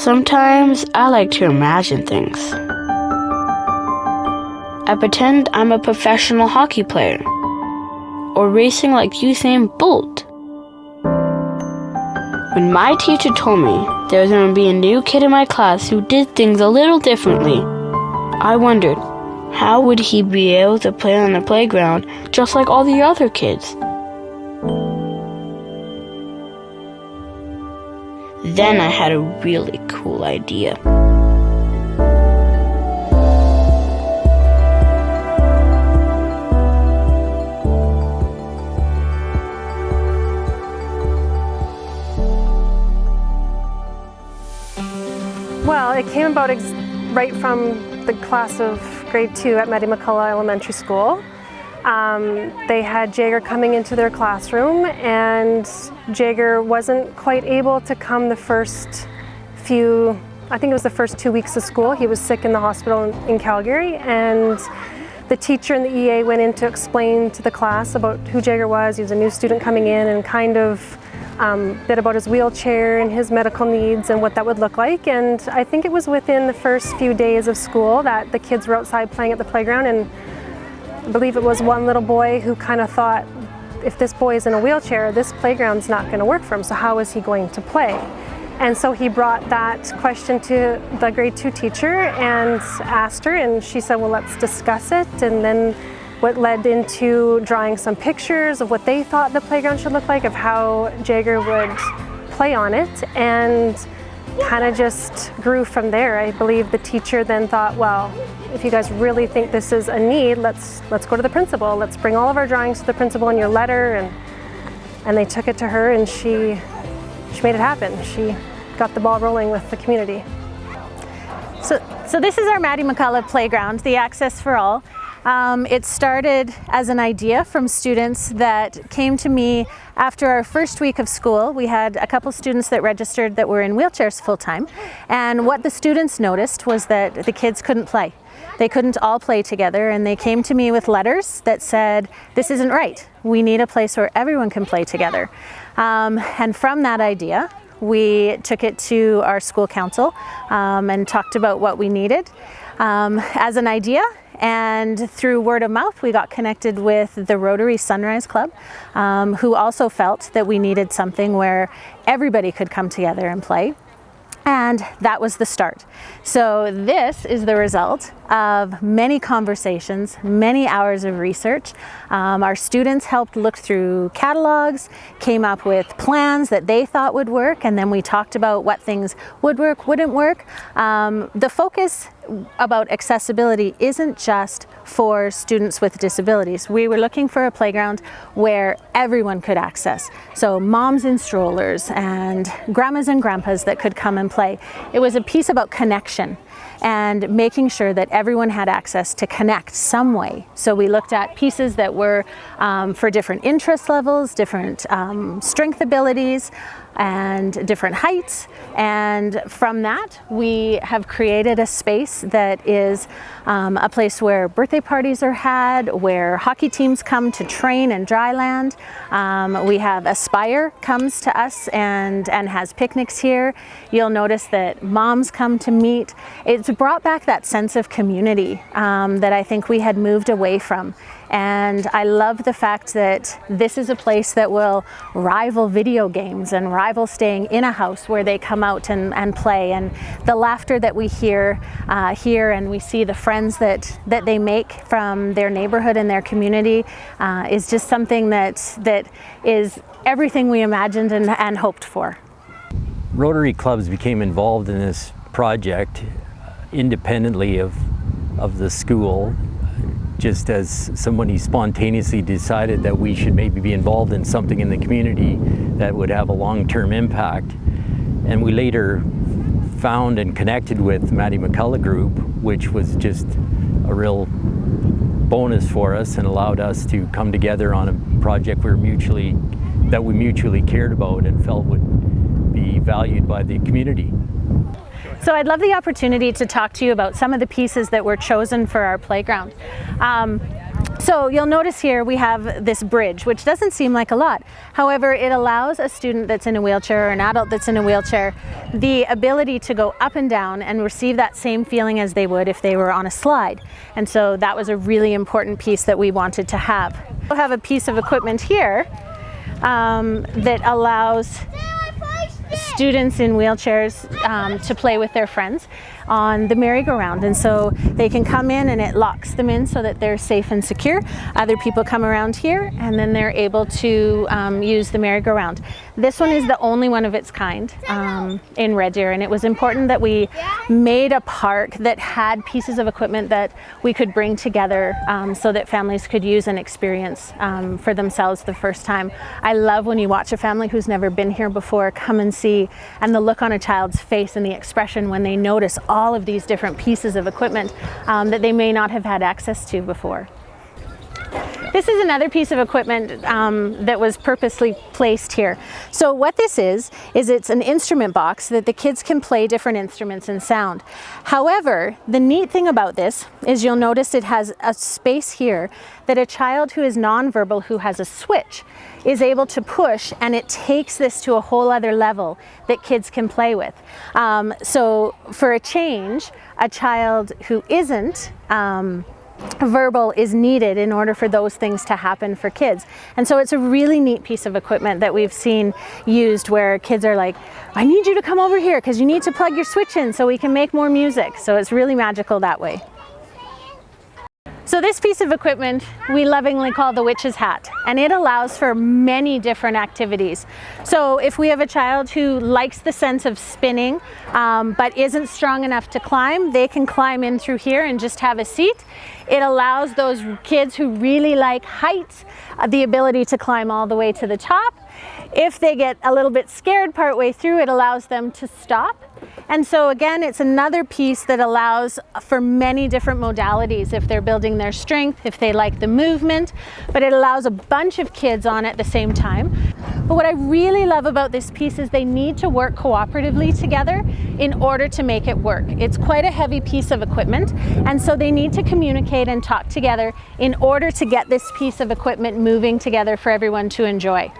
Sometimes I like to imagine things. I pretend I'm a professional hockey player, or racing like Usain Bolt. When my teacher told me there was going to be a new kid in my class who did things a little differently, I wondered, how would he be able to play on the playground just like all the other kids? Then I had a really cool idea. Well, it came about right from the class of grade 2 at Mattie McCullough Elementary School. They had Jager coming into their classroom, and Jager wasn't quite able to come the first few, I think it was the first 2 weeks of school. He was sick in the hospital in Calgary, and the teacher and the EA went in to explain to the class about who Jager was. He was a new student coming in, and kind of a bit about his wheelchair and his medical needs and what that would look like. And I think it was within the first few days of school that the kids were outside playing at the playground, and I believe it was one little boy who kind of thought, if this boy is in a wheelchair, this playground's not going to work for him, so how is he going to play? And so he brought that question to the grade 2 teacher and asked her, and she said, well, let's discuss it. And then what led into drawing some pictures of what they thought the playground should look like, of how Jager would play on it, and kind of just grew from there. I believe the teacher then thought, well, if you guys really think this is a need, let's go to the principal. Let's bring all of our drawings to the principal in your letter, and they took it to her, and she made it happen. She got the ball rolling with the community. So this is our Mattie McCullough playground, the Access for All. It started as an idea from students that came to me after our first week of school. We had a couple students that registered that were in wheelchairs full-time, and what the students noticed was that the kids couldn't play. They couldn't all play together, and they came to me with letters that said, this isn't right. We need a place where everyone can play together. And from that idea, we took it to our school council and talked about what we needed as an idea. And through word of mouth, we got connected with the Rotary Sunrise Club, who also felt that we needed something where everybody could come together and play. And that was the start. So this is the result of many conversations, many hours of research. Our students helped look through catalogs, came up with plans that they thought would work, and then we talked about what things would work, wouldn't work. The focus about accessibility isn't just for students with disabilities. We were looking for a playground where everyone could access. So moms in strollers and grandmas and grandpas that could come and play. It was a piece about connection and making sure that everyone had access to connect some way. So we looked at pieces that were for different interest levels, different strength abilities, and different heights, and from that we have created a space that is a place where birthday parties are had, where hockey teams come to train and dry land. We have Aspire comes to us and has picnics here. You'll notice that moms come to meet. It's brought back that sense of community that I think we had moved away from. And I love the fact that this is a place that will rival video games and rival staying in a house where they come out and play. And the laughter that we hear here, and we see the friends that they make from their neighborhood and their community is just something that is everything we imagined and hoped for. Rotary clubs became involved in this project independently of the school, just as somebody spontaneously decided that we should maybe be involved in something in the community that would have a long-term impact. And we later found and connected with Mattie McCullough Group, which was just a real bonus for us and allowed us to come together on a project we mutually cared about and felt would be valued by the community. So I'd love the opportunity to talk to you about some of the pieces that were chosen for our playground. So you'll notice here we have this bridge, which doesn't seem like a lot. However, it allows a student that's in a wheelchair or an adult that's in a wheelchair the ability to go up and down and receive that same feeling as they would if they were on a slide. And so that was a really important piece that we wanted to have. We'll have a piece of equipment here that allows students in wheelchairs to play with their friends on the merry-go-round, and so they can come in and it locks them in so that they're safe and secure. Other people come around here and then they're able to use the merry-go-round. This one is the only one of its kind in Red Deer, and it was important that we made a park that had pieces of equipment that we could bring together so that families could use and experience for themselves the first time. I love when you watch a family who's never been here before come and see, and the look on a child's face and the expression when they notice all of these different pieces of equipment that they may not have had access to before. This is another piece of equipment that was purposely placed here. So what this is it's an instrument box that the kids can play different instruments and sound. However, the neat thing about this is you'll notice it has a space here that a child who is nonverbal, who has a switch, is able to push, and it takes this to a whole other level that kids can play with. So for a change, a child who isn't verbal is needed in order for those things to happen for kids. And so it's a really neat piece of equipment that we've seen used where kids are like, I need you to come over here because you need to plug your switch in so we can make more music. So it's really magical that way. So this piece of equipment we lovingly call the witch's hat, and it allows for many different activities. So if we have a child who likes the sense of spinning but isn't strong enough to climb, they can climb in through here and just have a seat. It allows those kids who really like heights the ability to climb all the way to the top. If they get a little bit scared partway through, it allows them to stop. And so again, it's another piece that allows for many different modalities if they're building their strength, if they like the movement, but it allows a bunch of kids on at the same time. But what I really love about this piece is they need to work cooperatively together in order to make it work. It's quite a heavy piece of equipment, and so they need to communicate and talk together in order to get this piece of equipment moving together for everyone to enjoy.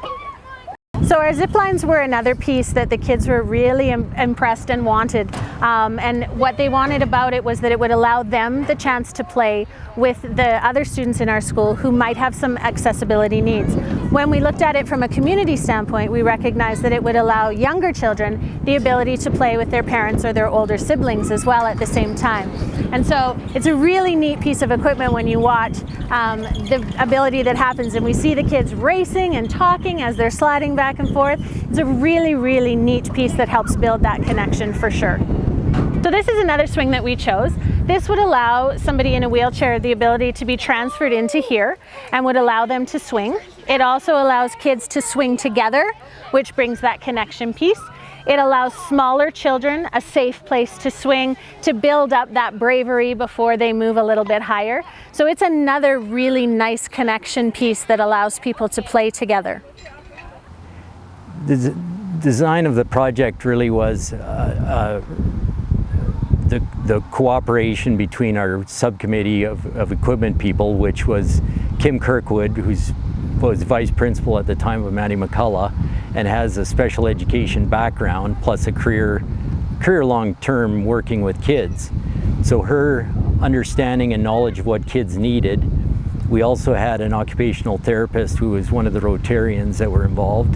So our zip lines were another piece that the kids were really impressed and wanted. And what they wanted about it was that it would allow them the chance to play with the other students in our school who might have some accessibility needs. When we looked at it from a community standpoint, we recognized that it would allow younger children the ability to play with their parents or their older siblings as well at the same time. And so it's a really neat piece of equipment when you watch the ability that happens, and we see the kids racing and talking as they're sliding back and forth. It's a really, really neat piece that helps build that connection for sure. So this is another swing that we chose. This would allow somebody in a wheelchair the ability to be transferred into here and would allow them to swing. It also allows kids to swing together, which brings that connection piece. It allows smaller children a safe place to swing to build up that bravery before they move a little bit higher. So it's another really nice connection piece that allows people to play together. The design of the project really was the cooperation between our subcommittee of equipment people, which was Kim Kirkwood, who was vice principal at the time of Maddie McCullough and has a special education background plus a career long term working with kids. So her understanding and knowledge of what kids needed. We also had an occupational therapist who was one of the Rotarians that were involved,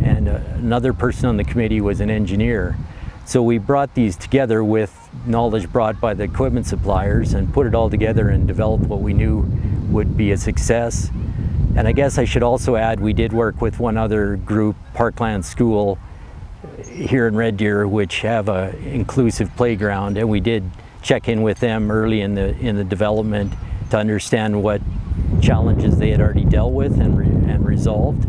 and another person on the committee was an engineer. So we brought these together with knowledge brought by the equipment suppliers and put it all together and developed what we knew would be a success. And I guess I should also add, we did work with one other group, Parkland School here in Red Deer, which have an inclusive playground, and we did check in with them early in the development to understand what challenges they had already dealt with and resolved.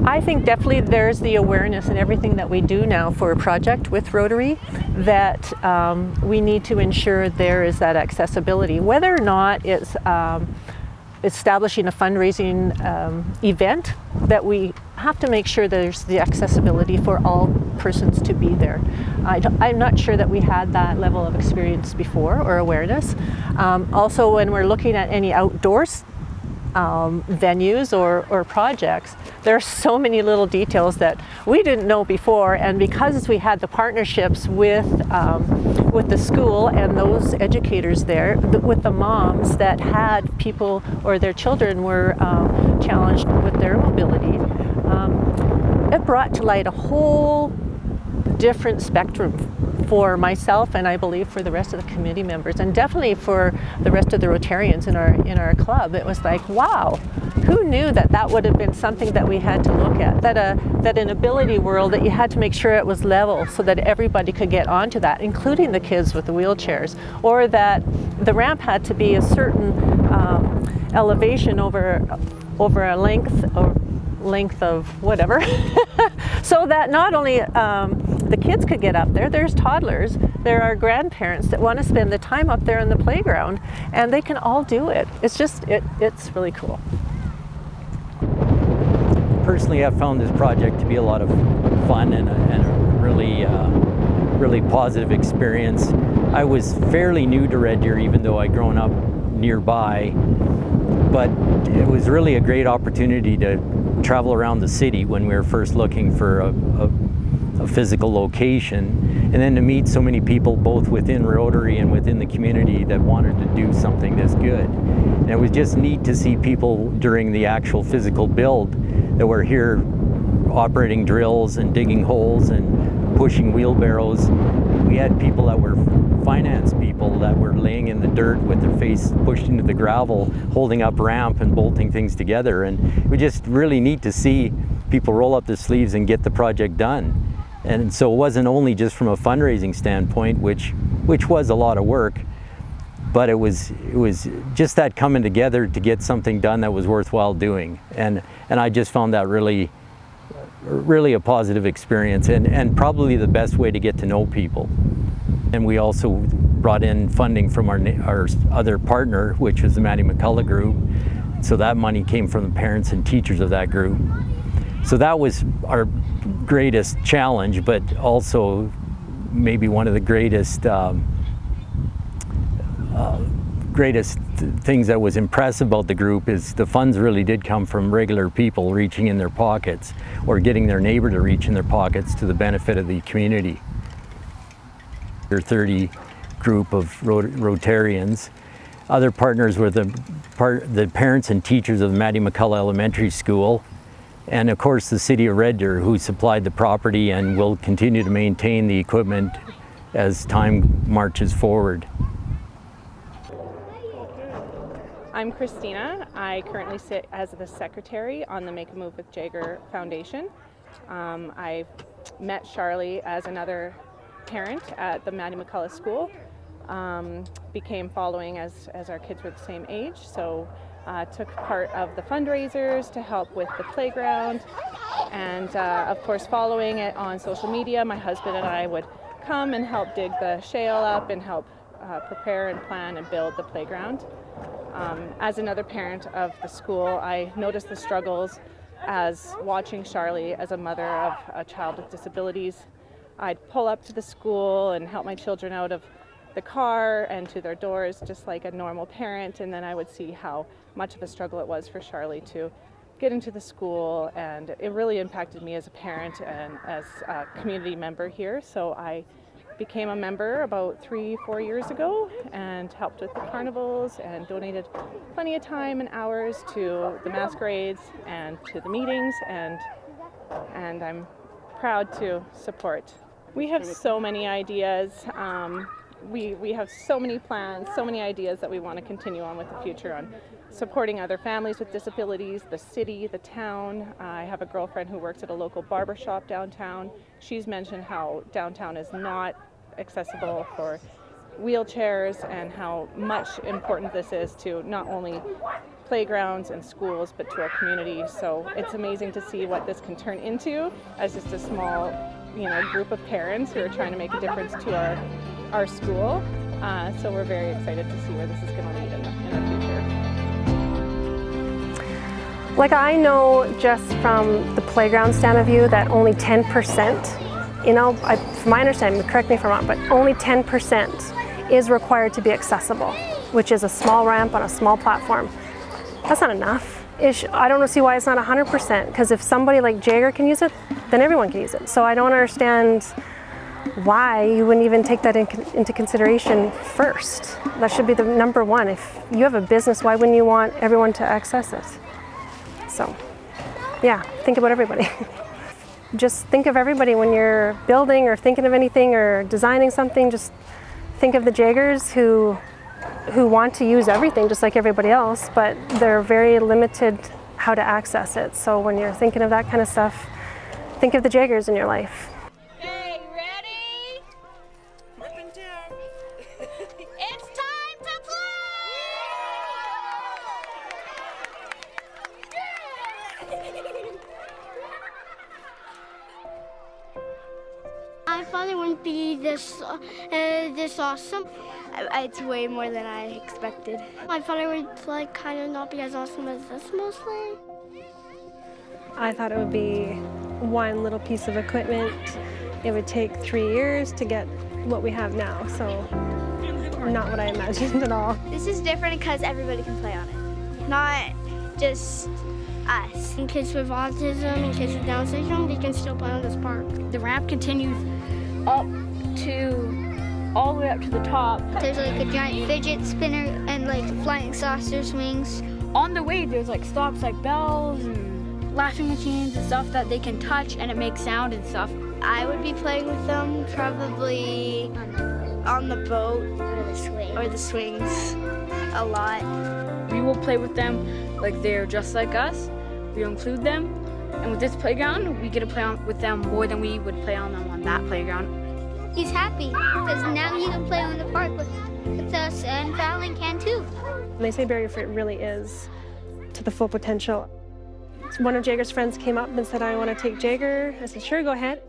I think definitely there's the awareness in everything that we do now for a project with Rotary that we need to ensure there is that accessibility, whether or not it's establishing a fundraising event that we have to make sure there's the accessibility for all persons to be there. I'm not sure that we had that level of experience before or awareness. Also, when we're looking at any outdoors venues or projects, there are so many little details that we didn't know before, and because we had the partnerships with the school and those educators there, with the moms that had people or their children were challenged with their mobility, it brought to light a whole different spectrum for myself, and I believe for the rest of the committee members, and definitely for the rest of the Rotarians in our club. It was like, wow, who knew that that would have been something that we had to look at, that an ability world, that you had to make sure it was level so that everybody could get onto that, including the kids with the wheelchairs, or that the ramp had to be a certain elevation over a length of whatever, so that not only the kids could get up there, there's toddlers, there are grandparents that want to spend the time up there in the playground, and they can all do it. It's just, it's really cool. Personally, I've found this project to be a lot of fun and a really positive experience. I was fairly new to Red Deer, even though I'd grown up nearby, but it was really a great opportunity to travel around the city when we were first looking for a physical location, and then to meet so many people both within Rotary and within the community that wanted to do something this good. And it was just neat to see people during the actual physical build that were here operating drills and digging holes and pushing wheelbarrows. We had people that were finance people that were laying in the dirt with their face pushed into the gravel, holding up ramp and bolting things together. And it was just really neat to see people roll up their sleeves and get the project done. And so it wasn't only just from a fundraising standpoint, which was a lot of work, but it was just that coming together to get something done that was worthwhile doing. And I just found that really a positive experience, and probably the best way to get to know people. And we also brought in funding from our other partner, which was the Maddie McCullough Group. So that money came from the parents and teachers of that group. So that was our greatest challenge, but also maybe one of the greatest things that was impressive about the group is the funds really did come from regular people reaching in their pockets or getting their neighbor to reach in their pockets to the benefit of the community. Their 30 group of Rotarians. Other partners were the parents and teachers of the Maddie McCullough Elementary School, and of course the City of Red Deer, who supplied the property and will continue to maintain the equipment as time marches forward. I'm Christina. I currently sit as the secretary on the Make a Move with Jagger Foundation. I met Charlie as another parent at the Maddie McCullough School. Became following as our kids were the same age, so took part of the fundraisers to help with the playground, and of course following it on social media. My husband and I would come and help dig the shale up and help prepare and plan and build the playground. As another parent of the school, I noticed the struggles as watching Charlie as a mother of a child with disabilities. I'd pull up to the school and help my children out of the car and to their doors just like a normal parent, and then I would see how much of a struggle it was for Charlie to get into the school, and it really impacted me as a parent and as a community member here. So I became a member about 3-4 years ago and helped with the carnivals and donated plenty of time and hours to the masquerades and to the meetings, and I'm proud to support. We have so many ideas. We have so many plans, so many ideas that we want to continue on with the future on supporting other families with disabilities, the city, the town. I have a girlfriend who works at a local barber shop downtown. She's mentioned how downtown is not accessible for wheelchairs and how much important this is to not only playgrounds and schools but to our community. So it's amazing to see what this can turn into as just a small, group of parents who are trying to make a difference to our school. So we're very excited to see where this is going to lead in the future. Like, I know just from the playground stand of view that only 10%, you know, from my understanding, correct me if I'm wrong, but only 10% is required to be accessible, which is a small ramp on a small platform. That's not enough. I don't see why it's not 100%, because if somebody like Jaeger can use it, then everyone can use it. So I don't understand why you wouldn't even take that into consideration first. That should be the number one. If you have a business, why wouldn't you want everyone to access it? So, yeah, think about everybody. Just think of everybody when you're building or thinking of anything or designing something. Just think of the Jaegers who want to use everything just like everybody else, but they're very limited how to access it. So when you're thinking of that kind of stuff, think of the Jaegers in your life. Okay, ready? Up and down. It's time to play! I thought it wouldn't be this awesome. It's way more than I expected. I thought it would like kind of not be as awesome as this mostly. I thought it would be one little piece of equipment. It would take 3 years to get what we have now, so not what I imagined at all. This is different because everybody can play on it, not just us. And kids with autism and kids with Down syndrome, they can still play on this park. The ramp continues up to all the way up to the top. There's like a giant fidget spinner and like flying saucer swings. On the way, there's like stops like bells and laughing machines and stuff that they can touch, and it makes sound and stuff. I would be playing with them probably on the boat or the swings a lot. We will play with them like they're just like us. We include them, and with this playground, we get to play with them more than we would play on them on that playground. He's happy because now he can play on the park with us, and Fallon can too. They say Barrier Fit really is to the full potential. One of Jaeger's friends came up and said, I want to take Jaeger. I said, sure, go ahead.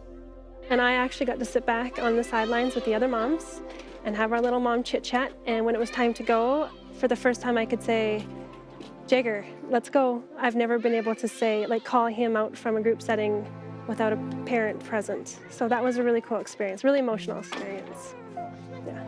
And I actually got to sit back on the sidelines with the other moms and have our little mom chit chat. And when it was time to go, for the first time I could say, Jaeger, let's go. I've never been able to say, like, call him out from a group setting without a parent present. So that was a really cool experience, really emotional experience. Yeah.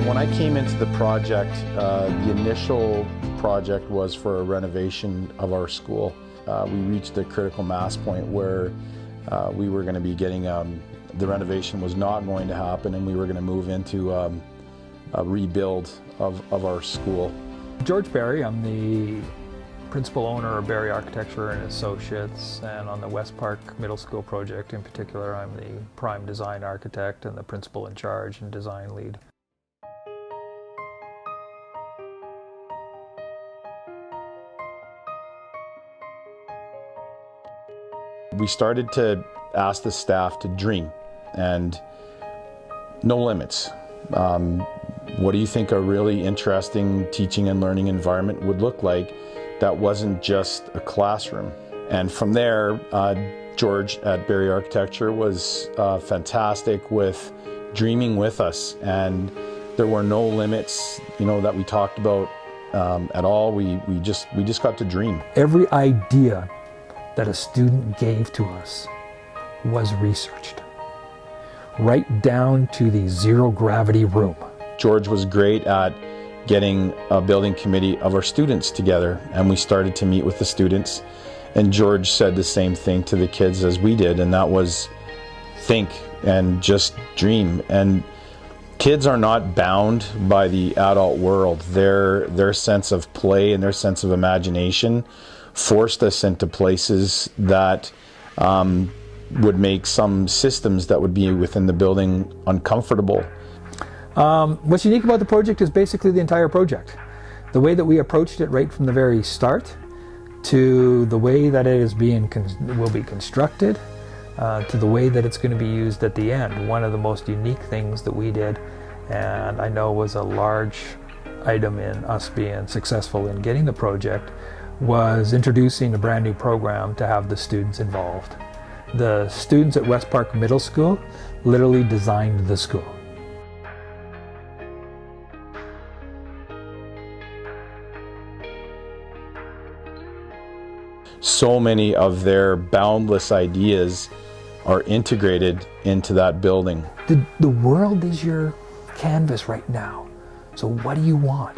When I came into the project, the initial project was for a renovation of our school. We reached a critical mass point where we were going to be getting, the renovation was not going to happen, and we were going to move into a rebuild of our school. George Barry, I'm the principal owner of Barry Architecture and Associates, and on the West Park Middle School project in particular, I'm the prime design architect and the principal in charge and design lead. We started to ask the staff to dream, and no limits. What do you think a really interesting teaching and learning environment would look like that wasn't just a classroom? And from there, George at Barry Architecture was fantastic with dreaming with us, and there were no limits, you know, that we talked about at all. We just got to dream. Every idea that a student gave to us was researched, right down to the zero gravity room. George was great at getting a building committee of our students together, and we started to meet with the students, and George said the same thing to the kids as we did, and that was think and just dream. And kids are not bound by the adult world. Their sense of play and their sense of imagination forced us into places that would make some systems that would be within the building uncomfortable. What's unique about the project is basically the entire project. The way that we approached it right from the very start, to the way that it is will be constructed, to the way that it's going to be used at the end. One of the most unique things that we did, and I know was a large item in us being successful in getting the project, was introducing a brand new program to have the students involved. The students at West Park Middle School literally designed the school. So many of their boundless ideas are integrated into that building. The world is your canvas right now. So what do you want?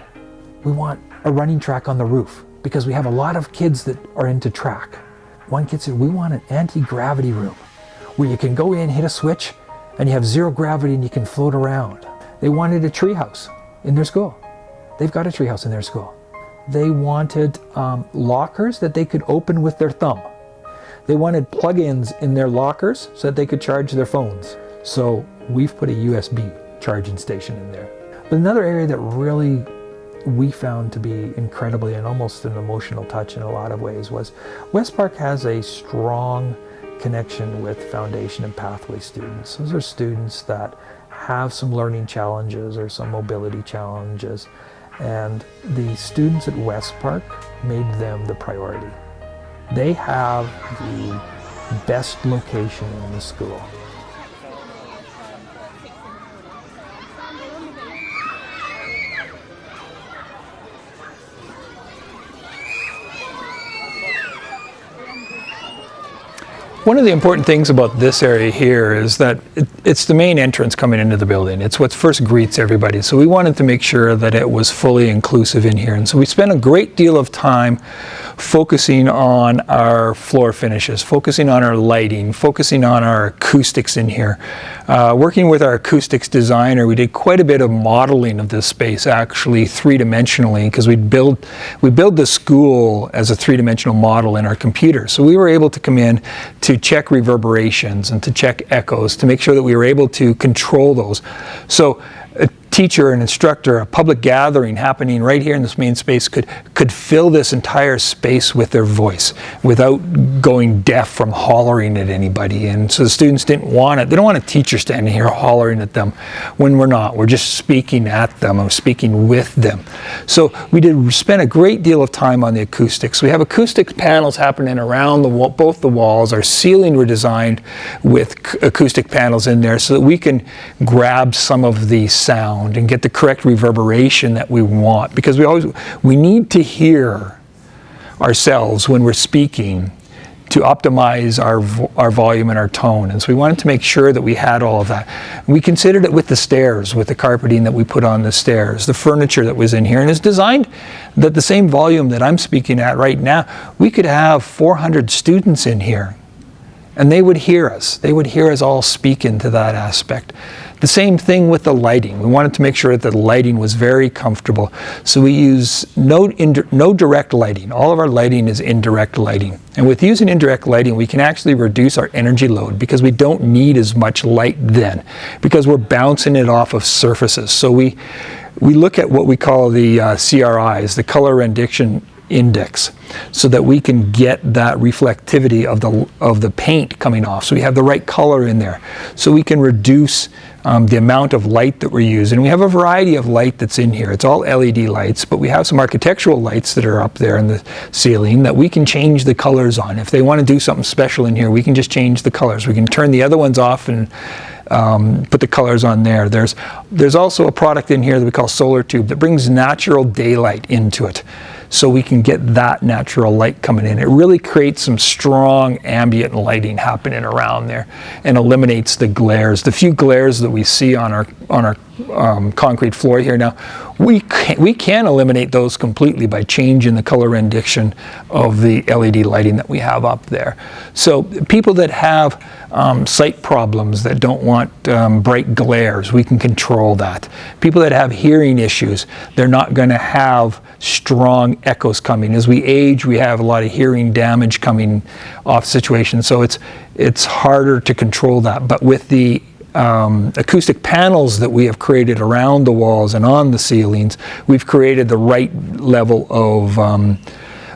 We want a running track on the roof because we have a lot of kids that are into track. One kid said, we want an anti-gravity room where you can go in, hit a switch, and you have zero gravity and you can float around. They wanted a treehouse in their school. They've got a treehouse in their school. They wanted lockers that they could open with their thumb. They wanted plug-ins in their lockers so that they could charge their phones. So we've put a USB charging station in there. But another area that really we found to be incredibly and almost an emotional touch in a lot of ways was West Park has a strong connection with Foundation and Pathway students. Those are students that have some learning challenges or some mobility challenges, and the students at West Park made them the priority. They have the best location in the school. One of the important things about this area here is that it's the main entrance coming into the building. It's what first greets everybody. So we wanted to make sure that it was fully inclusive in here. And so we spent a great deal of time focusing on our floor finishes, focusing on our lighting, focusing on our acoustics in here. Working with our acoustics designer, we did quite a bit of modeling of this space actually three-dimensionally, because we build the school as a three-dimensional model in our computer. So we were able to come in to check reverberations and to check echoes to make sure that we were able to control those. So a teacher, an instructor, a public gathering happening right here in this main space could fill this entire space with their voice without going deaf from hollering at anybody. And so the students didn't want it. They don't want a teacher standing here hollering at them when we're not. We're just speaking at them or speaking with them. So we spent a great deal of time on the acoustics. We have acoustic panels happening around both the walls. Our ceiling were designed with acoustic panels in there so that we can grab some of the sound and get the correct reverberation that we want, because we need to hear ourselves when we're speaking to optimize our volume and our tone. And so we wanted to make sure that we had all of that. And we considered it with the stairs, with the carpeting that we put on the stairs, the furniture that was in here, and it's designed that the same volume that I'm speaking at right now, we could have 400 students in here and they would hear us. They would hear us all speak into that aspect. The same thing with the lighting. We wanted to make sure that the lighting was very comfortable. So we use no direct lighting. All of our lighting is indirect lighting. And with using indirect lighting, we can actually reduce our energy load because we don't need as much light then, because we're bouncing it off of surfaces. So we look at what we call the CRIs, the color rendition index, so that we can get that reflectivity of the paint coming off. So we have the right color in there. So we can reduce the amount of light that we're using. We have a variety of light that's in here. It's all LED lights, but we have some architectural lights that are up there in the ceiling that we can change the colors on. If they want to do something special in here, we can just change the colors. We can turn the other ones off and put the colors on there. There's also a product in here that we call Solar Tube that brings natural daylight into it, so we can get that natural light coming in. It really creates some strong ambient lighting happening around there and eliminates the glares. The few glares that we see on our concrete floor here. Now, we can eliminate those completely by changing the color rendition of the LED lighting that we have up there. So people that have sight problems, that don't want bright glares, we can control that. People that have hearing issues, they're not going to have strong echoes coming. As we age, we have a lot of hearing damage coming off situations, so it's harder to control that. But with the acoustic panels that we have created around the walls and on the ceilings, we've created the right level of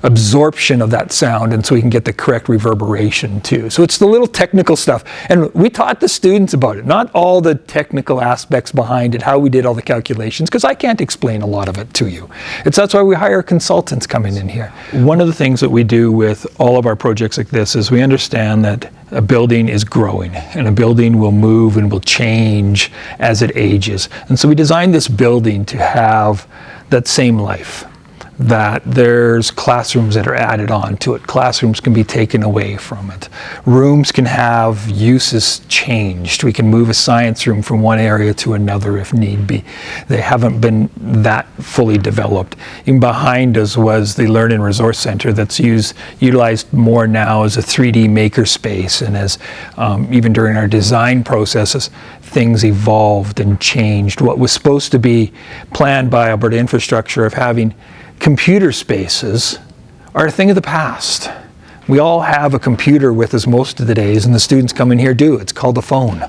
absorption of that sound, and so we can get the correct reverberation too. So it's the little technical stuff, and we taught the students about it, not all the technical aspects behind it, how we did all the calculations, because I can't explain a lot of it to you. That's why we hire consultants coming in here. One of the things that we do with all of our projects like this is we understand that a building is growing, and a building will move and will change as it ages. And so we designed this building to have that same life, that there's classrooms that are added on to it. Classrooms can be taken away from it. Rooms can have uses changed. We can move a science room from one area to another if need be. They haven't been that fully developed. Even behind us was the Learning Resource Center that's utilized more now as a 3D maker space, and as even during our design processes, things evolved and changed. What was supposed to be planned by Alberta Infrastructure of having computer spaces are a thing of the past. We all have a computer with us most of the days, and the students come in here do. It's called a phone.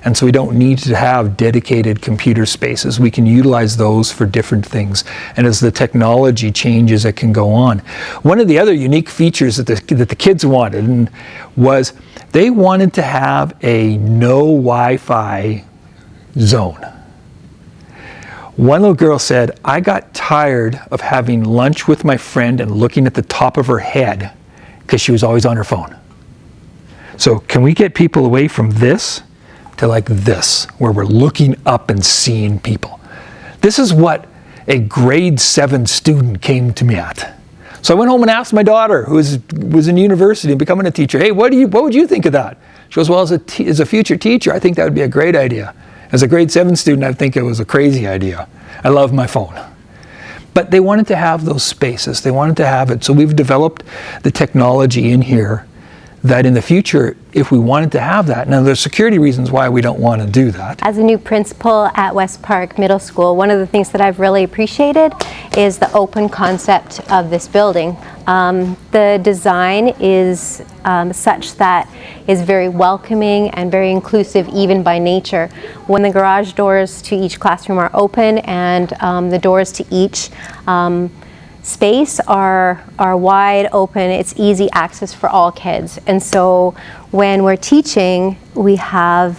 And so we don't need to have dedicated computer spaces. We can utilize those for different things. And as the technology changes, it can go on. One of the other unique features that the kids wanted was they wanted to have a no Wi-Fi zone. One little girl said, I got tired of having lunch with my friend and looking at the top of her head because she was always on her phone. So can we get people away from this to like this, where we're looking up and seeing people? This is what a grade 7 student came to me at. So I went home and asked my daughter, who was in university and becoming a teacher, hey, what would you think of that? She goes, well, as a future teacher, I think that would be a great idea. As a grade 7 student, I think it was a crazy idea. I love my phone. But they wanted to have those spaces. They wanted to have it. So we've developed the technology in here that in the future, if we wanted to have that, now there's security reasons why we don't want to do that. As a new principal at West Park Middle School, one of the things that I've really appreciated is the open concept of this building. The design is such that is very welcoming and very inclusive, even by nature. When the garage doors to each classroom are open and the doors to each space are wide open, it's easy access for all kids. And so when we're teaching, we have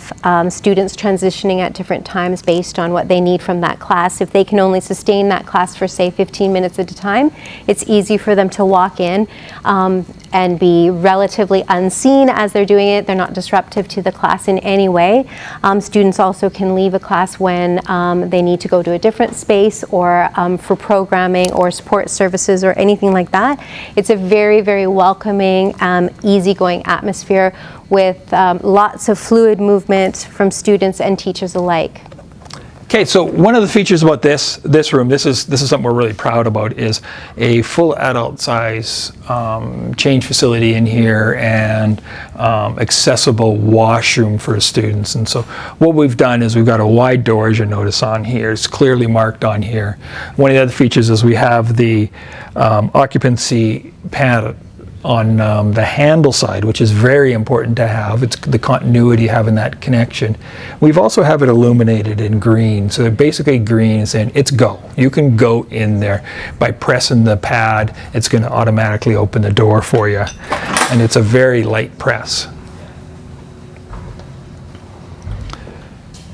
students transitioning at different times based on what they need from that class. If they can only sustain that class for, say, 15 minutes at a time, it's easy for them to walk in and be relatively unseen as they're doing it. They're not disruptive to the class in any way. Students also can leave a class when they need to go to a different space, or for programming or support services or anything like that. It's a very, very welcoming, easygoing atmosphere with lots of fluid movement from students and teachers alike. Okay, so one of the features about this room, this is something we're really proud about, is a full adult size change facility in here and accessible washroom for students. And so what we've done is we've got a wide door, as you notice on here. It's clearly marked on here. One of the other features is we have the occupancy pad on the handle side, which is very important to have. It's the continuity, having that connection. We've also have it illuminated in green. So basically green is saying it's go. You can go in there. By pressing the pad, it's going to automatically open the door for you. And it's a very light press.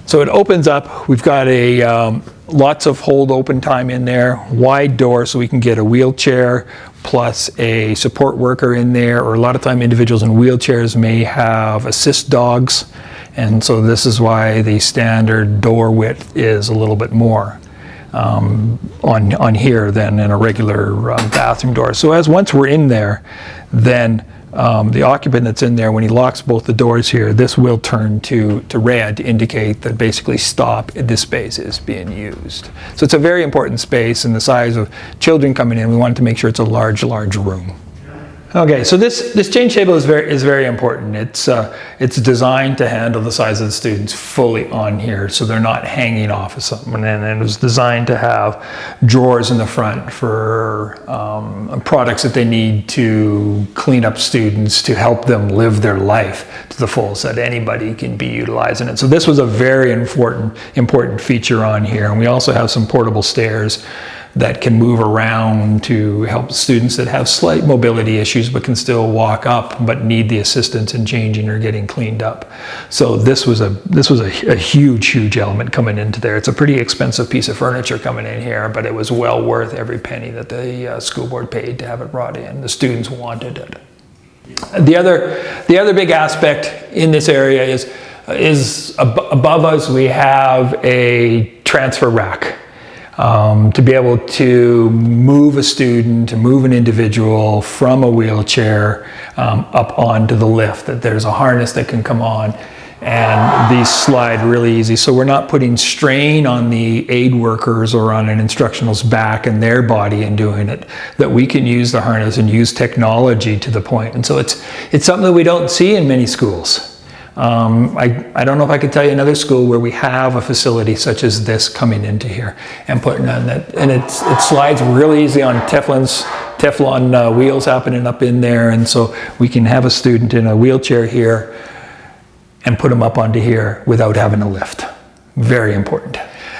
So it opens up. We've got a lots of hold open time in there, wide door so we can get a wheelchair plus a support worker in there, or a lot of time individuals in wheelchairs may have assist dogs, and so this is why the standard door width is a little bit more on here than in a regular bathroom door. So once we're in there, then the occupant that's in there, when he locks both the doors here, this will turn to red to indicate that basically stop, this space is being used. So it's a very important space, and the size of children coming in, we wanted to make sure it's a large room. Okay, so this change table is very important. It's designed to handle the size of the students fully on here, so they're not hanging off of something. And it was designed to have drawers in the front for products that they need to clean up students, to help them live their life to the full, so that anybody can be utilizing it. So this was a very important feature on here. And we also have some portable stairs that can move around to help students that have slight mobility issues but can still walk up but need the assistance in changing or getting cleaned up. So this was a huge element coming into there. It's a pretty expensive piece of furniture coming in here, but it was well worth every penny that the school board paid to have it brought in. The students wanted it. The other big aspect in this area is above us we have a transfer rack. To be able to move a student, to move an individual from a wheelchair up onto the lift, that there's a harness that can come on and these slide really easy. So we're not putting strain on the aid workers or on an instructional's back and their body in doing it, that we can use the harness and use technology to the point. And so it's something that we don't see in many schools. I don't know if I could tell you another school where we have a facility such as this coming into here and putting on that, and it slides really easy on Teflon wheels happening up in there, and so we can have a student in a wheelchair here and put them up onto here without having a lift. Very important.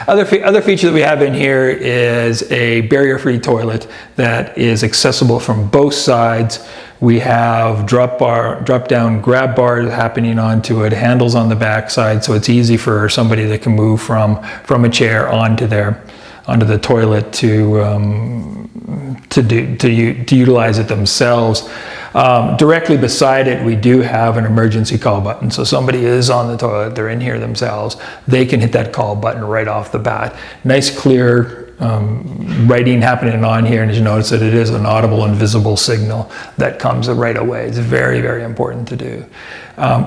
Other feature that we have in here is a barrier-free toilet that is accessible from both sides. We have drop-down grab bars happening onto it, handles on the back side, so it's easy for somebody that can move from a chair onto the toilet to utilize it themselves. Directly beside it, we do have an emergency call button. So somebody is on the toilet, they're in here themselves, they can hit that call button right off the bat. Nice, clear writing happening on here, and as you notice that it is an audible and visible signal that comes right away. It's very important to do.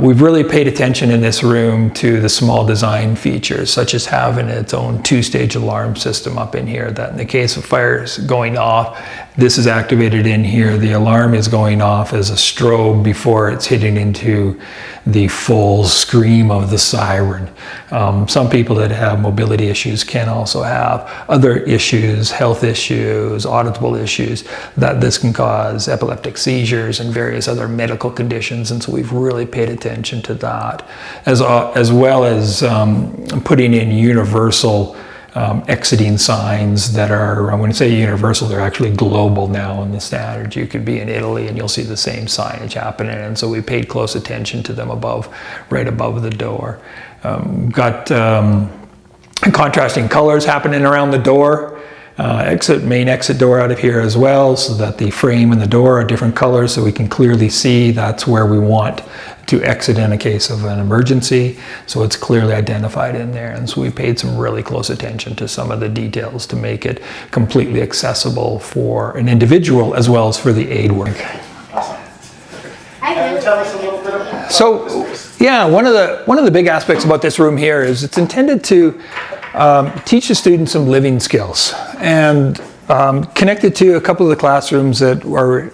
We've really paid attention in this room to the small design features, such as having its own 2-stage alarm system up in here, that in the case of fires going off, this is activated in here. The alarm is going off as a strobe before it's hitting into the full scream of the siren. Some people that have mobility issues can also have other issues, health issues, auditable issues, that this can cause epileptic seizures and various other medical conditions, and so we've really paid attention to that, as well as putting in universal exiting signs that are, when I say universal, they're actually global now in the standard. You could be in Italy and you'll see the same signage happening, and so we paid close attention to them right above the door. Got contrasting colors happening around the door. Main exit door out of here as well, so that the frame and the door are different colors, so we can clearly see that's where we want to exit in a case of an emergency. So it's clearly identified in there, and so we paid some really close attention to some of the details to make it completely accessible for an individual as well as for the aid work. So yeah, one of the big aspects about this room here is it's intended to teach the students some living skills, and connected to a couple of the classrooms that are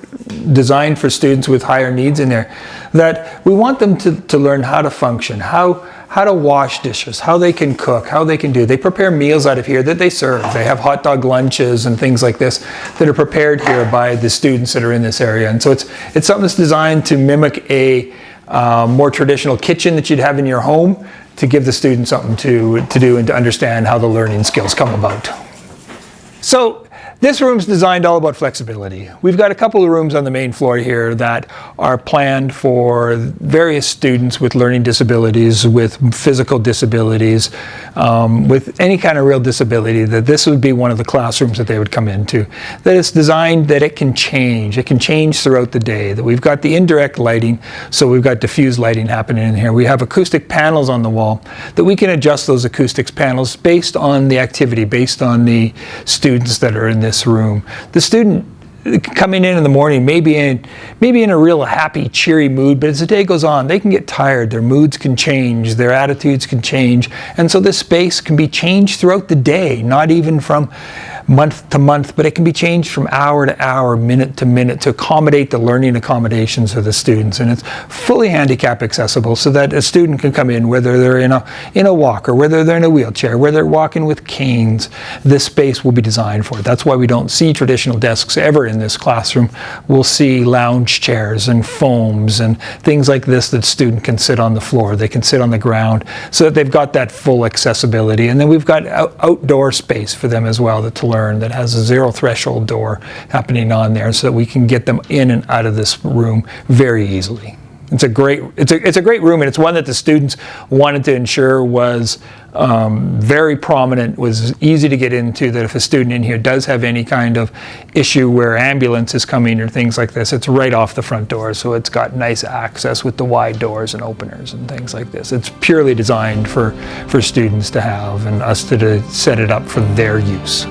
designed for students with higher needs in there, that we want them to learn how to function, how to wash dishes, how they can cook, how they can do. They prepare meals out of here that they serve. They have hot dog lunches and things like this that are prepared here by the students that are in this area. And so it's something that's designed to mimic a more traditional kitchen that you'd have in your home, to give the students something to do and to understand how the learning skills come about. So this room's designed all about flexibility. We've got a couple of rooms on the main floor here that are planned for various students with learning disabilities, with physical disabilities, with any kind of real disability, that this would be one of the classrooms that they would come into. That it's designed that it can change. It can change throughout the day. That we've got the indirect lighting, so we've got diffused lighting happening in here. We have acoustic panels on the wall that we can adjust those acoustics panels based on the activity, based on the students that are in this room. The student coming in the morning, maybe in a real happy, cheery mood, but as the day goes on, they can get tired, their moods can change, their attitudes can change, and so this space can be changed throughout the day, not even from month to month, but it can be changed from hour to hour, minute to minute, to accommodate the learning accommodations of the students. And it's fully handicap accessible, so that a student can come in, whether they're in a walker, whether they're in a wheelchair, whether they're walking with canes. This space will be designed for it. That's why we don't see traditional desks ever in this classroom. We'll see lounge chairs and foams and things like this that student can sit on the floor. They can sit on the ground, so that they've got that full accessibility. And then we've got outdoor space for them as well to learn, that has a zero threshold door happening on there, so that we can get them in and out of this room very easily. It's a great room, and it's one that the students wanted to ensure was very prominent, was easy to get into, that if a student in here does have any kind of issue where ambulance is coming or things like this, it's right off the front door, so it's got nice access with the wide doors and openers and things like this. It's purely designed for students to have, and us to set it up for their use.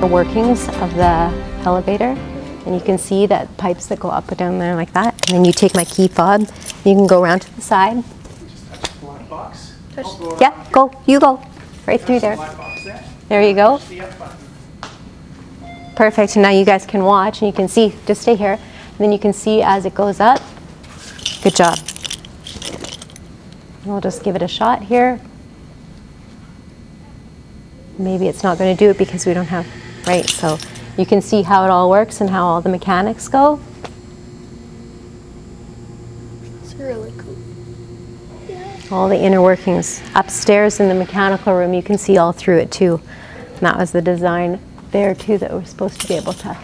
Workings of the elevator, and you can see that pipes that go up and down there like that, and then you take my key fob, you can go around to the side. Yeah, go, you go right through there. There you go. Perfect. And now you guys can watch, and you can see, just stay here, and then you can see as it goes up. Good job. We'll just give it a shot here. Maybe it's not going to do it because we don't have. Right, so you can see how it all works and how all the mechanics go. It's really cool. Yeah. All the inner workings. Upstairs in the mechanical room, you can see all through it too. And that was the design there too, that we're supposed to be able to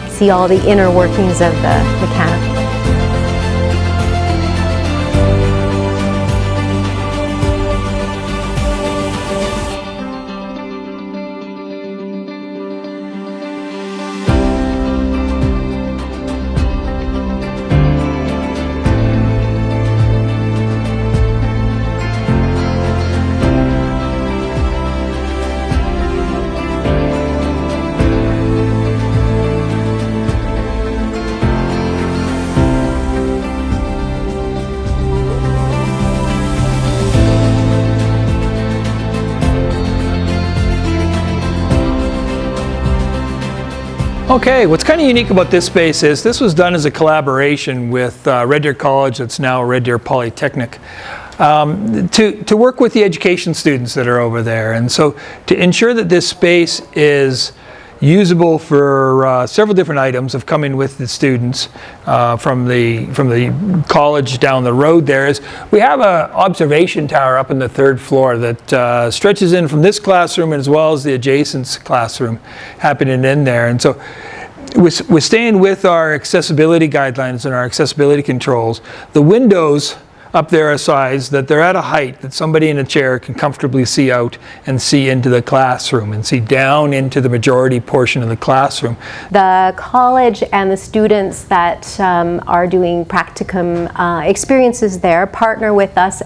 see all the inner workings of the mechanical. Okay, what's kind of unique about this space is this was done as a collaboration with Red Deer College, that's now Red Deer Polytechnic, to work with the education students that are over there. And so to ensure that this space is usable for several different items of coming with the students from the college down the road there, is we have an observation tower up in the 3rd floor that stretches in from this classroom as well as the adjacent classroom happening in there. And so we're staying with our accessibility guidelines and our accessibility controls. The windows up there are sized that they're at a height that somebody in a chair can comfortably see out and see into the classroom and see down into the majority portion of the classroom. The college and the students that are doing practicum experiences there partner with us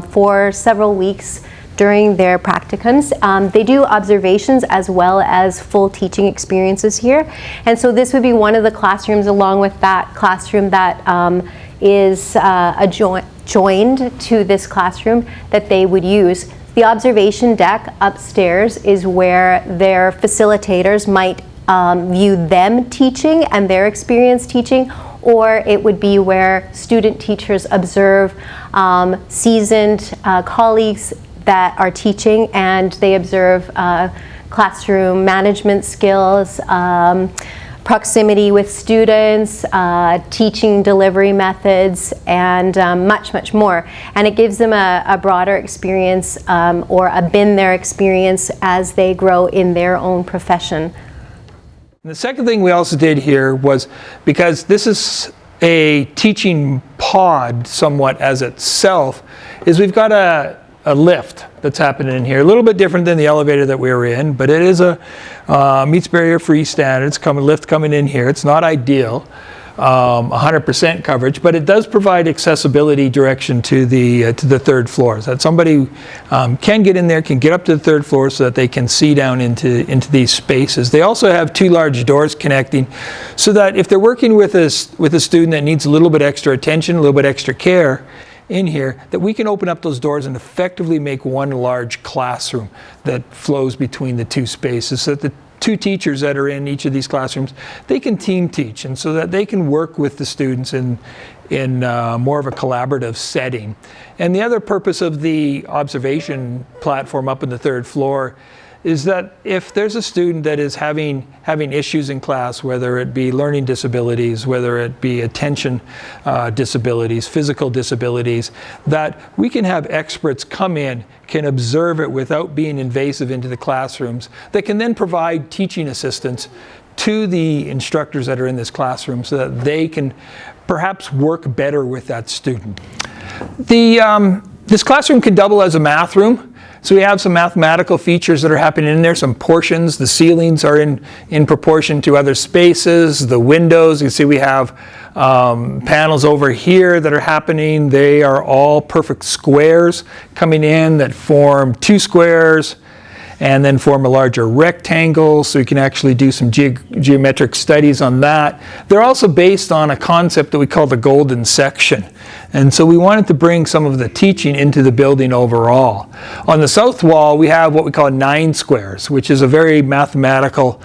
for several weeks during their practicums. They do observations as well as full teaching experiences here. And so this would be one of the classrooms along with that classroom that is joined to this classroom that they would use. The observation deck upstairs is where their facilitators might view them teaching and their experience teaching, or it would be where student teachers observe seasoned colleagues that are teaching, and they observe classroom management skills, proximity with students, teaching delivery methods, and much, much more. And it gives them a broader experience or a been there experience as they grow in their own profession. And the second thing we also did here was, because this is a teaching pod somewhat as itself, is we've got a a lift that's happening in here. A little bit different than the elevator that we were in, but it is a meets barrier free standards, lift coming in here. It's not ideal, 100% coverage, but it does provide accessibility direction to the third floor, so that somebody can get in there, can get up to the third floor so that they can see down into these spaces. They also have 2 large doors connecting, so that if they're working with a student that needs a little bit extra attention, a little bit extra care in here, that we can open up those doors and effectively make one large classroom that flows between the 2 spaces, so that the 2 teachers that are in each of these classrooms, they can team teach, and so that they can work with the students in more of a collaborative setting. And the other purpose of the observation platform up in the 3rd floor is that if there's a student that is having issues in class, whether it be learning disabilities, whether it be attention disabilities, physical disabilities, that we can have experts come in, can observe it without being invasive into the classrooms, that can then provide teaching assistance to the instructors that are in this classroom so that they can perhaps work better with that student. This classroom can double as a math room. So we have some mathematical features that are happening in there, some portions. The ceilings are in proportion to other spaces. The windows, you see we have panels over here that are happening. They are all perfect squares coming in that form 2 squares and then form a larger rectangle, so you can actually do some geometric studies on that. They're also based on a concept that we call the golden section. And so we wanted to bring some of the teaching into the building overall. On the south wall, we have what we call 9 squares, which is a very mathematical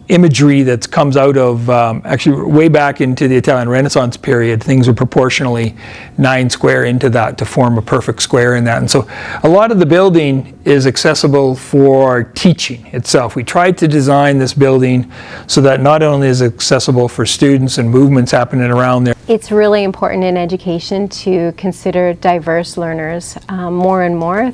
imagery that comes out of actually way back into the Italian Renaissance period. Things were proportionally 9 square into that to form a perfect square in that. And so a lot of the building is accessible for teaching itself. We tried to design this building so that not only is it accessible for students and movements happening around there. It's really important in education to consider diverse learners more and more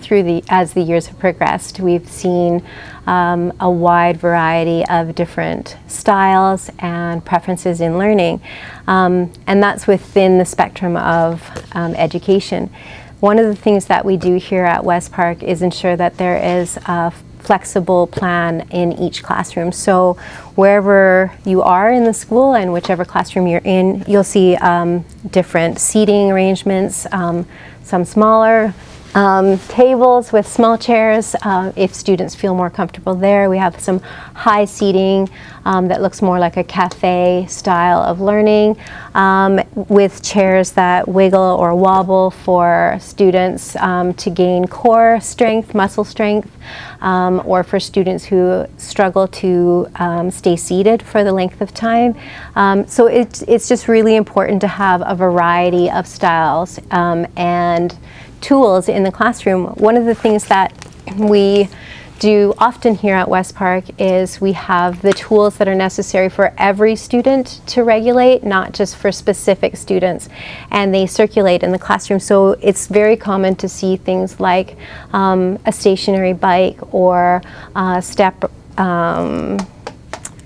as the years have progressed. We've seen a wide variety of different styles and preferences in learning, and that's within the spectrum of education. One of the things that we do here at West Park is ensure that there is a flexible plan in each classroom. So wherever you are in the school and whichever classroom you're in, you'll see different seating arrangements, some smaller tables with small chairs if students feel more comfortable there. We have some high seating that looks more like a cafe style of learning with chairs that wiggle or wobble for students to gain core strength, muscle strength, or for students who struggle to stay seated for the length of time. So it's just really important to have a variety of styles and tools in the classroom. One of the things that we do often here at West Park is we have the tools that are necessary for every student to regulate, not just for specific students, and they circulate in the classroom. So it's very common to see things like a stationary bike or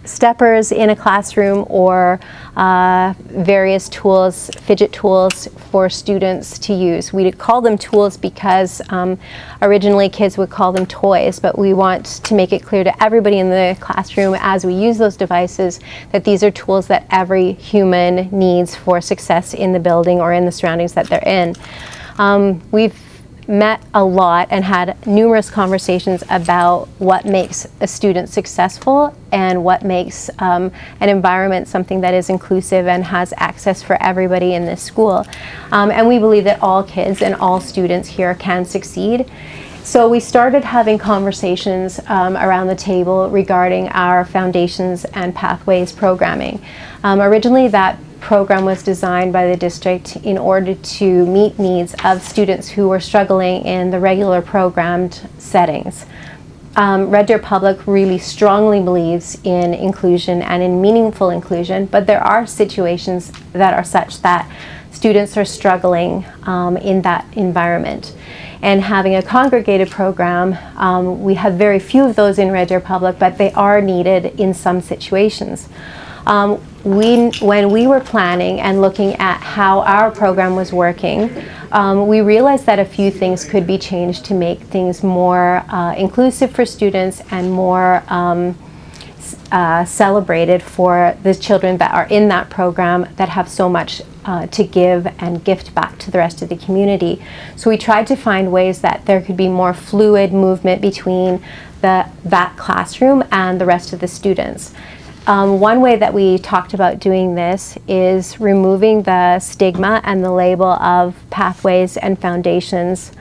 steppers in a classroom, or various tools, fidget tools for students to use. We call them tools because originally kids would call them toys, but we want to make it clear to everybody in the classroom as we use those devices that these are tools that every human needs for success in the building or in the surroundings that they're in. We've met a lot and had numerous conversations about what makes a student successful and what makes an environment something that is inclusive and has access for everybody in this school. And we believe that all kids and all students here can succeed. So we started having conversations around the table regarding our Foundations and Pathways programming. Originally that program was designed by the district in order to meet needs of students who were struggling in the regular programmed settings. Red Deer Public really strongly believes in inclusion and in meaningful inclusion, but there are situations that are such that students are struggling in that environment. And having a congregated program, we have very few of those in Red Deer Public, but they are needed in some situations. When we were planning and looking at how our program was working, we realized that a few things could be changed to make things more inclusive for students and more celebrated for the children that are in that program that have so much to give and gift back to the rest of the community. So we tried to find ways that there could be more fluid movement between that classroom and the rest of the students. One way that we talked about doing this is removing the stigma and the label of pathways and foundations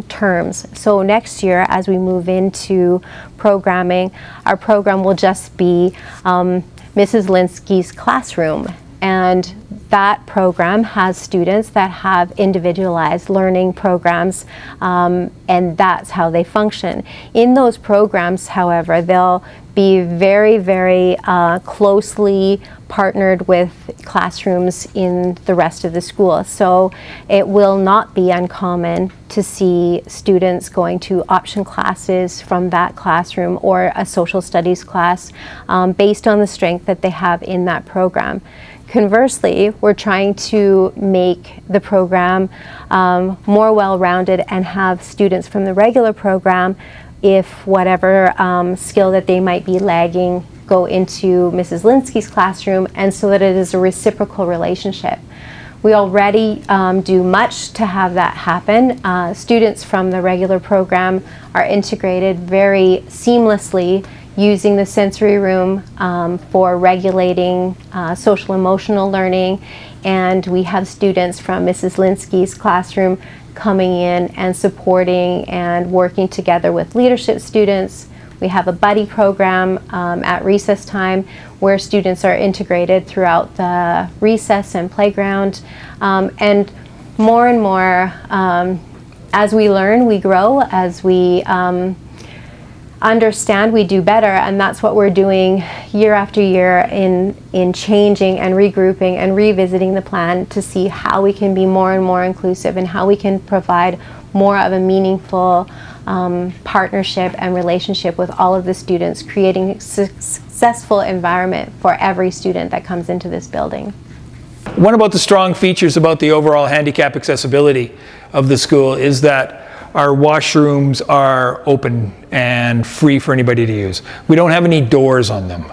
terms. So next year, as we move into programming, our program will just be Mrs. Linsky's classroom. And that program has students that have individualized learning programs, and that's how they function. In those programs, however, they'll be very, very closely partnered with classrooms in the rest of the school. So it will not be uncommon to see students going to option classes from that classroom or a social studies class based on the strength that they have in that program. Conversely, we're trying to make the program more well-rounded and have students from the regular program, if whatever skill that they might be lagging, go into Mrs. Linsky's classroom, and so that it is a reciprocal relationship. We already do much to have that happen. Students from the regular program are integrated very seamlessly using the sensory room for regulating social emotional learning, and we have students from Mrs. Linsky's classroom coming in and supporting and working together with leadership students. We have a buddy program at recess time where students are integrated throughout the recess and playground, and more as we learn, we grow. As we understand, we do better, and that's what we're doing year after year in changing and regrouping and revisiting the plan to see how we can be more and more inclusive and how we can provide more of a meaningful partnership and relationship with all of the students, creating a successful environment for every student that comes into this building. One about the strong features about the overall handicap accessibility of the school is that our washrooms are open and free for anybody to use. We don't have any doors on them.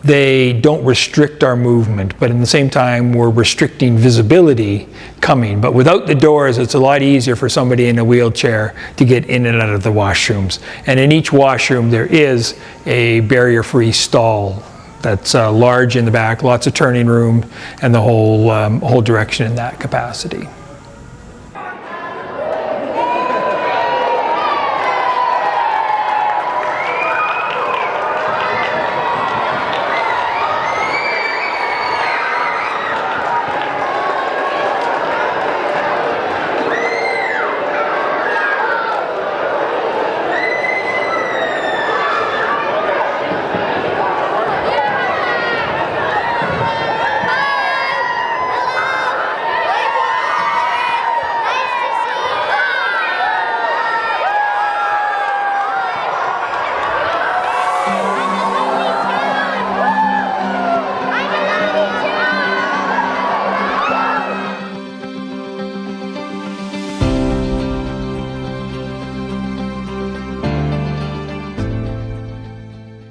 They don't restrict our movement, but at the same time we're restricting visibility coming. But without the doors, it's a lot easier for somebody in a wheelchair to get in and out of the washrooms. And in each washroom there is a barrier-free stall that's large in the back, lots of turning room, and the whole direction in that capacity.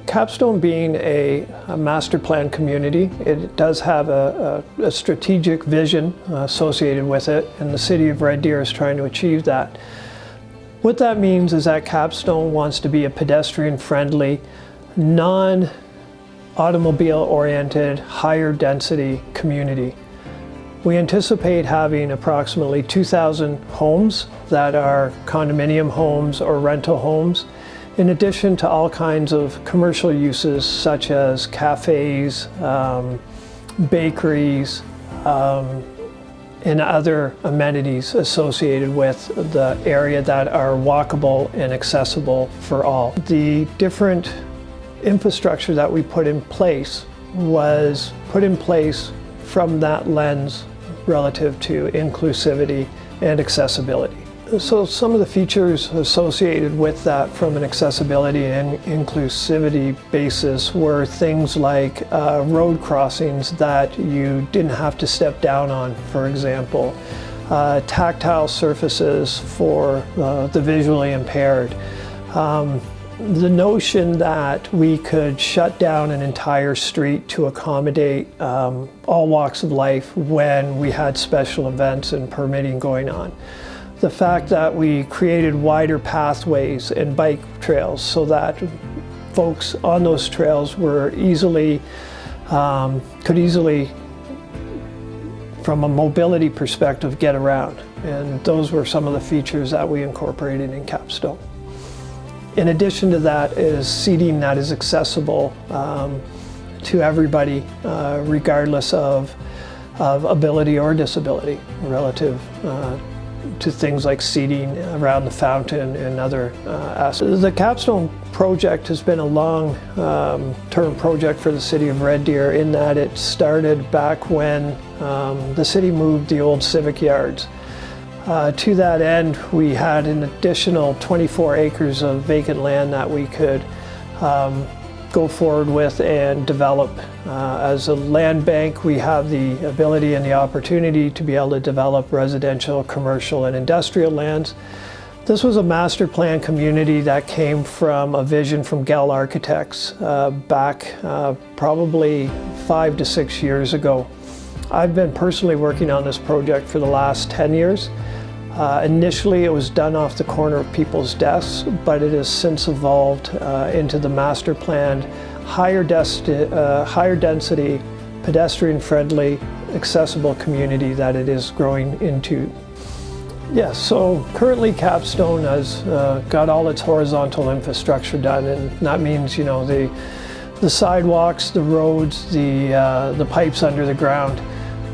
Capstone being a master plan community, it does have a strategic vision associated with it, and the City of Red Deer is trying to achieve that. What that means is that Capstone wants to be a pedestrian-friendly, non-automobile-oriented, higher density community. We anticipate having approximately 2,000 homes that are condominium homes or rental homes, in addition to all kinds of commercial uses such as cafes, bakeries, and other amenities associated with the area that are walkable and accessible for all. The different infrastructure that we put in place was put in place from that lens relative to inclusivity and accessibility. So some of the features associated with that from an accessibility and inclusivity basis were things like road crossings that you didn't have to step down on, for example. tactile surfaces for the visually impaired. The notion that we could shut down an entire street to accommodate all walks of life when we had special events and permitting going on. The fact that we created wider pathways and bike trails so that folks on those trails were could easily, from a mobility perspective, get around. And those were some of the features that we incorporated in Capstone. In addition to that is seating that is accessible to everybody, regardless of ability or disability, relative to things like seating around the fountain and other aspects. The Capstone project has been a long-term project for the city of Red Deer, in that it started back when the city moved the old civic yards. To that end, we had an additional 24 acres of vacant land that we could go forward with and develop. As a land bank, we have the ability and the opportunity to be able to develop residential, commercial, and industrial lands. This was a master plan community that came from a vision from Gell Architects back probably 5 to 6 years ago. I've been personally working on this project for the last 10 years. Initially it was done off the corner of people's desks, but it has since evolved into the master planned, higher density, pedestrian-friendly, accessible community that it is growing into. Yes, so currently Capstone has got all its horizontal infrastructure done, and that means, you know, the sidewalks, the roads, the pipes under the ground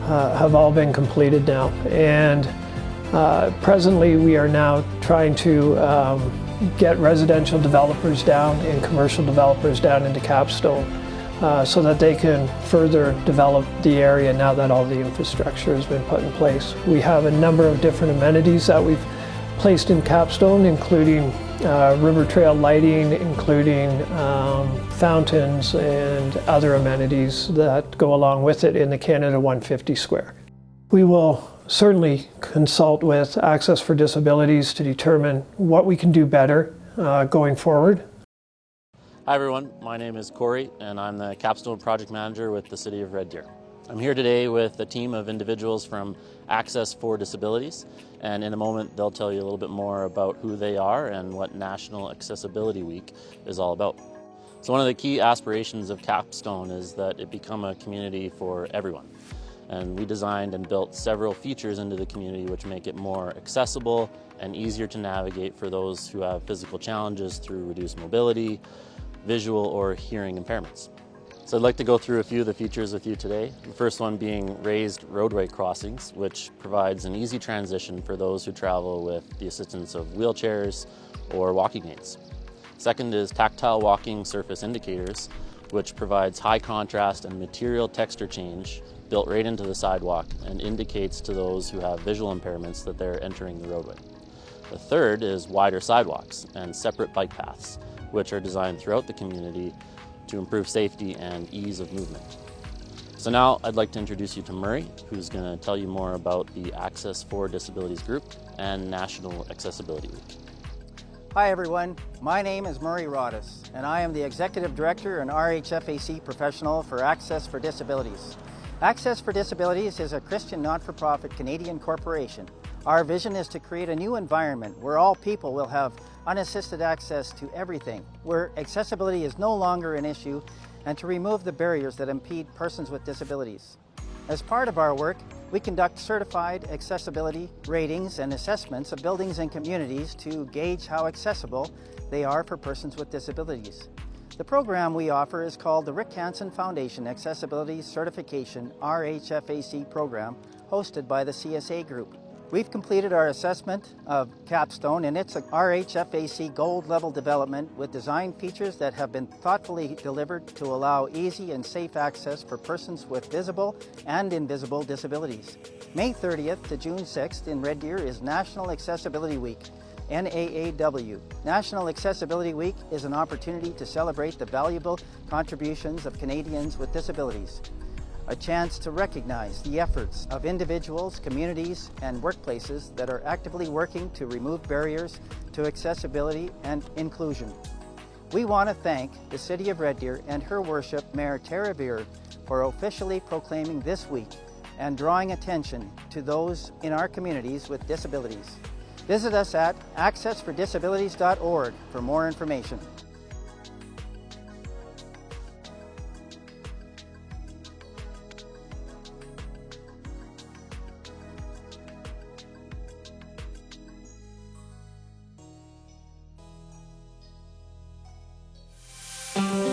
have all been completed now. And presently we are now trying to get residential developers down and commercial developers down into Capstone so that they can further develop the area now that all the infrastructure has been put in place. We have a number of different amenities that we've placed in Capstone, including river trail lighting, including fountains and other amenities that go along with it in the Canada 150 Square. We will certainly consult with Access for Disabilities to determine what we can do better going forward. Hi everyone, my name is Corey and I'm the Capstone Project Manager with the City of Red Deer. I'm here today with a team of individuals from Access for Disabilities, and in a moment they'll tell you a little bit more about who they are and what National Accessibility Week is all about. So one of the key aspirations of Capstone is that it become a community for everyone. And we designed and built several features into the community which make it more accessible and easier to navigate for those who have physical challenges through reduced mobility, visual or hearing impairments. So I'd like to go through a few of the features with you today. The first one being raised roadway crossings, which provides an easy transition for those who travel with the assistance of wheelchairs or walking aids. Second is tactile walking surface indicators, which provides high contrast and material texture change built right into the sidewalk and indicates to those who have visual impairments that they're entering the roadway. The third is wider sidewalks and separate bike paths, which are designed throughout the community to improve safety and ease of movement. So now I'd like to introduce you to Murray, who's going to tell you more about the Access for Disabilities Group and National Accessibility Week. Hi everyone, my name is Murray Rodis, and I am the Executive Director and RHFAC Professional for Access for Disabilities. Access for Disabilities is a Christian not-for-profit Canadian corporation. Our vision is to create a new environment where all people will have unassisted access to everything, where accessibility is no longer an issue, and to remove the barriers that impede persons with disabilities. As part of our work, we conduct certified accessibility ratings and assessments of buildings and communities to gauge how accessible they are for persons with disabilities. The program we offer is called the Rick Hansen Foundation Accessibility Certification RHFAC program, hosted by the CSA Group. We've completed our assessment of Capstone, and it's a RHFAC gold level development with design features that have been thoughtfully delivered to allow easy and safe access for persons with visible and invisible disabilities. May 30th to June 6th in Red Deer is National Accessibility Week, NAAW. National Accessibility Week is an opportunity to celebrate the valuable contributions of Canadians with disabilities. a chance to recognize the efforts of individuals, communities, and workplaces that are actively working to remove barriers to accessibility and inclusion. We want to thank the City of Red Deer and Her Worship Mayor Tara Beard for officially proclaiming this week and drawing attention to those in our communities with disabilities. Visit us at accessfordisabilities.org for more information. Thank you.